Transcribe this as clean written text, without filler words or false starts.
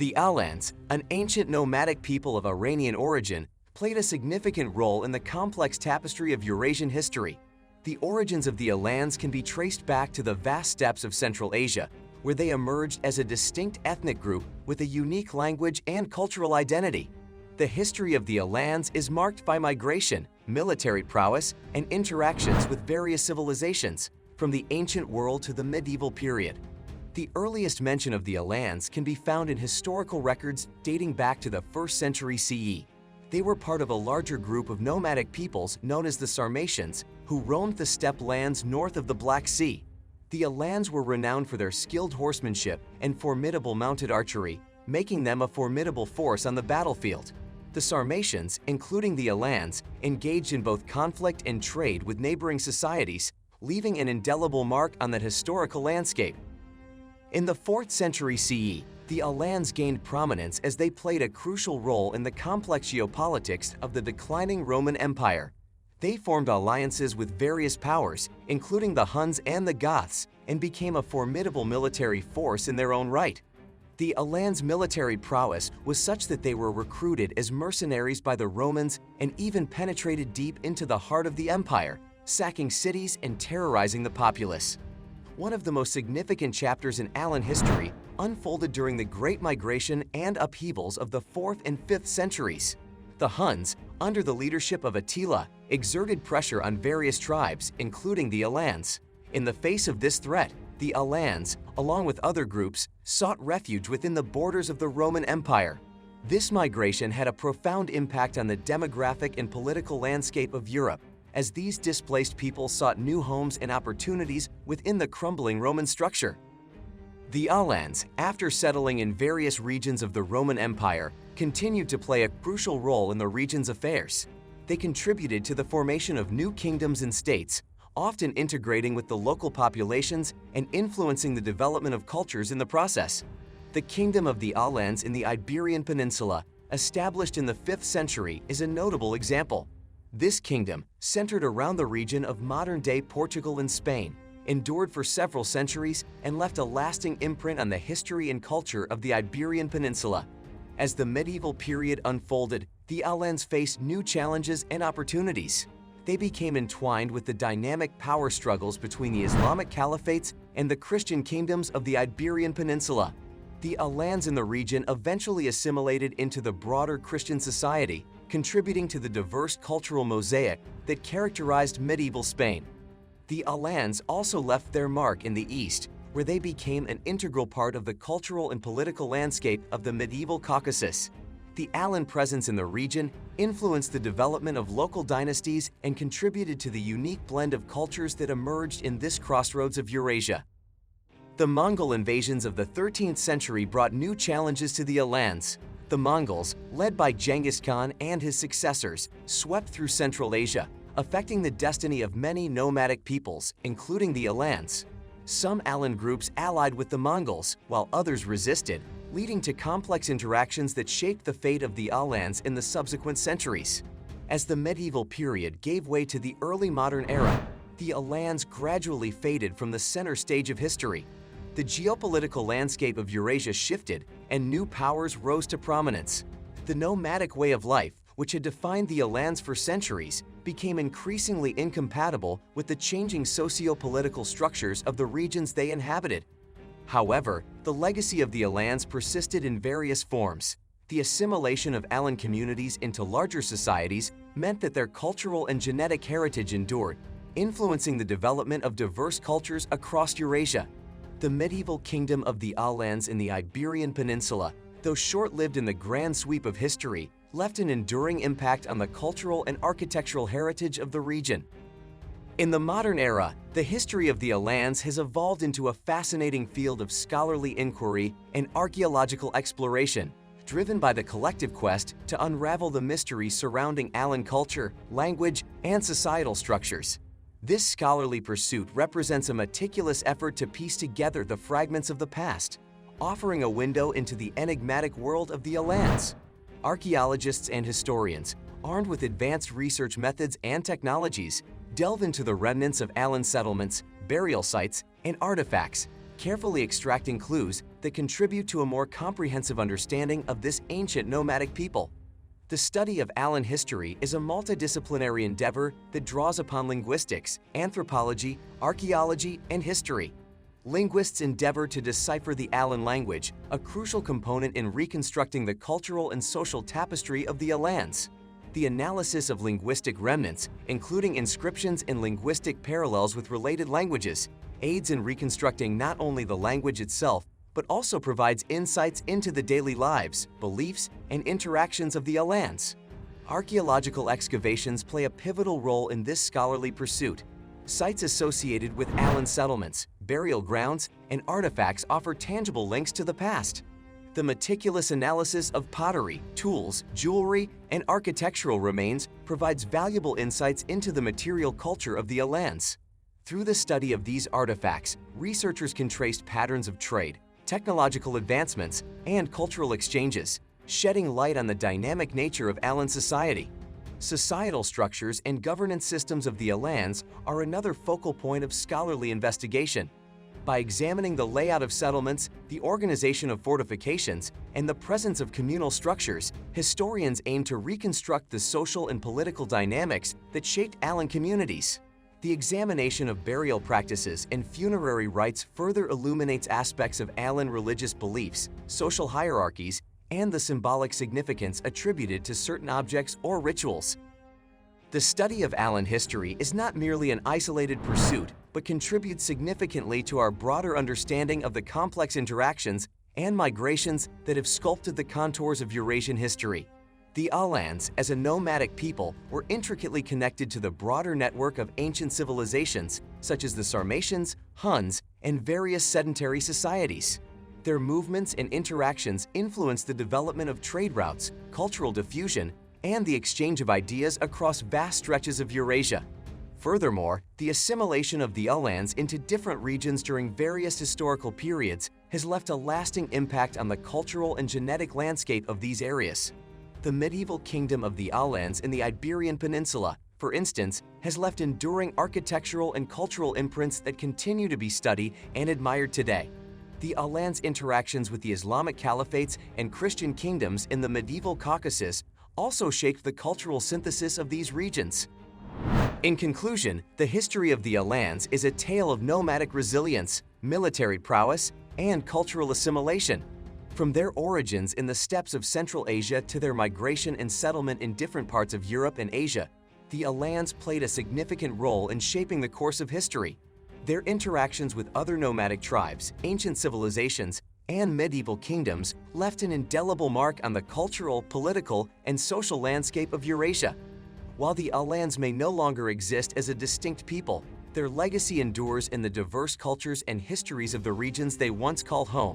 The Alans, an ancient nomadic people of Iranian origin, played a significant role in the complex tapestry of Eurasian history. The origins of the Alans can be traced back to the vast steppes of Central Asia, where they emerged as a distinct ethnic group with a unique language and cultural identity. The history of the Alans is marked by migration, military prowess, and interactions with various civilizations, from the ancient world to the medieval period. The earliest mention of the Alans can be found in historical records dating back to the 1st century CE. They were part of a larger group of nomadic peoples known as the Sarmatians, who roamed the steppe lands north of the Black Sea. The Alans were renowned for their skilled horsemanship and formidable mounted archery, making them a formidable force on the battlefield. The Sarmatians, including the Alans, engaged in both conflict and trade with neighboring societies, leaving an indelible mark on that historical landscape. In the 4th century CE, the Alans gained prominence as they played a crucial role in the complex geopolitics of the declining Roman Empire. They formed alliances with various powers, including the Huns and the Goths, and became a formidable military force in their own right. The Alans' military prowess was such that they were recruited as mercenaries by the Romans and even penetrated deep into the heart of the empire, sacking cities and terrorizing the populace. One of the most significant chapters in Alan history unfolded during the Great Migration and upheavals of the 4th and 5th centuries. The Huns, under the leadership of Attila, exerted pressure on various tribes, including the Alans. In the face of this threat, the Alans, along with other groups, sought refuge within the borders of the Roman Empire. This migration had a profound impact on the demographic and political landscape of Europe, as these displaced people sought new homes and opportunities within the crumbling Roman structure. The Alans, after settling in various regions of the Roman Empire, continued to play a crucial role in the region's affairs. They contributed to the formation of new kingdoms and states, often integrating with the local populations and influencing the development of cultures in the process. The Kingdom of the Alans in the Iberian Peninsula, established in the 5th century, is a notable example. This kingdom, centered around the region of modern-day Portugal and Spain, endured for several centuries and left a lasting imprint on the history and culture of the Iberian Peninsula. As the medieval period unfolded, the Alans faced new challenges and opportunities. They became entwined with the dynamic power struggles between the Islamic caliphates and the Christian kingdoms of the Iberian Peninsula. The Alans in the region eventually assimilated into the broader Christian society, contributing to the diverse cultural mosaic that characterized medieval Spain. The Alans also left their mark in the East, where they became an integral part of the cultural and political landscape of the medieval Caucasus. The Alan presence in the region influenced the development of local dynasties and contributed to the unique blend of cultures that emerged in this crossroads of Eurasia. The Mongol invasions of the 13th century brought new challenges to the Alans. The Mongols, led by Genghis Khan and his successors, swept through Central Asia, affecting the destiny of many nomadic peoples, including the Alans. Some Alan groups allied with the Mongols, while others resisted, leading to complex interactions that shaped the fate of the Alans in the subsequent centuries. As the medieval period gave way to the early modern era, the Alans gradually faded from the center stage of history. The geopolitical landscape of Eurasia shifted, and new powers rose to prominence. The nomadic way of life, which had defined the Alans for centuries, became increasingly incompatible with the changing socio-political structures of the regions they inhabited. However, the legacy of the Alans persisted in various forms. The assimilation of Alan communities into larger societies meant that their cultural and genetic heritage endured, influencing the development of diverse cultures across Eurasia. The medieval kingdom of the Alans in the Iberian Peninsula, though short-lived in the grand sweep of history, left an enduring impact on the cultural and architectural heritage of the region. In the modern era, the history of the Alans has evolved into a fascinating field of scholarly inquiry and archaeological exploration, driven by the collective quest to unravel the mysteries surrounding Alan culture, language, and societal structures. This scholarly pursuit represents a meticulous effort to piece together the fragments of the past, offering a window into the enigmatic world of the Alans. Archaeologists and historians, armed with advanced research methods and technologies, delve into the remnants of Alan settlements, burial sites, and artifacts, carefully extracting clues that contribute to a more comprehensive understanding of this ancient nomadic people. The study of Alan history is a multidisciplinary endeavor that draws upon linguistics, anthropology, archaeology, and history. Linguists endeavor to decipher the Alan language, a crucial component in reconstructing the cultural and social tapestry of the Alans. The analysis of linguistic remnants, including inscriptions and linguistic parallels with related languages, aids in reconstructing not only the language itself, but also provides insights into the daily lives, beliefs, and interactions of the Alans. Archaeological excavations play a pivotal role in this scholarly pursuit. Sites associated with Alan settlements, burial grounds, and artifacts offer tangible links to the past. The meticulous analysis of pottery, tools, jewelry, and architectural remains provides valuable insights into the material culture of the Alans. Through the study of these artifacts, researchers can trace patterns of trade, technological advancements, and cultural exchanges, shedding light on the dynamic nature of Alan society. Societal structures and governance systems of the Alans are another focal point of scholarly investigation. By examining the layout of settlements, the organization of fortifications, and the presence of communal structures, historians aim to reconstruct the social and political dynamics that shaped Alan communities. The examination of burial practices and funerary rites further illuminates aspects of Alan religious beliefs, social hierarchies, and the symbolic significance attributed to certain objects or rituals. The study of Alan history is not merely an isolated pursuit, but contributes significantly to our broader understanding of the complex interactions and migrations that have sculpted the contours of Eurasian history. The Alans, as a nomadic people, were intricately connected to the broader network of ancient civilizations, such as the Sarmatians, Huns, and various sedentary societies. Their movements and interactions influenced the development of trade routes, cultural diffusion, and the exchange of ideas across vast stretches of Eurasia. Furthermore, the assimilation of the Alans into different regions during various historical periods has left a lasting impact on the cultural and genetic landscape of these areas. The medieval kingdom of the Alans in the Iberian Peninsula, for instance, has left enduring architectural and cultural imprints that continue to be studied and admired today. The Alans' interactions with the Islamic caliphates and Christian kingdoms in the medieval Caucasus also shaped the cultural synthesis of these regions. In conclusion, the history of the Alans is a tale of nomadic resilience, military prowess, and cultural assimilation. From their origins in the steppes of Central Asia to their migration and settlement in different parts of Europe and Asia, the Alans played a significant role in shaping the course of history. Their interactions with other nomadic tribes, ancient civilizations, and medieval kingdoms left an indelible mark on the cultural, political, and social landscape of Eurasia. While the Alans may no longer exist as a distinct people, their legacy endures in the diverse cultures and histories of the regions they once called home.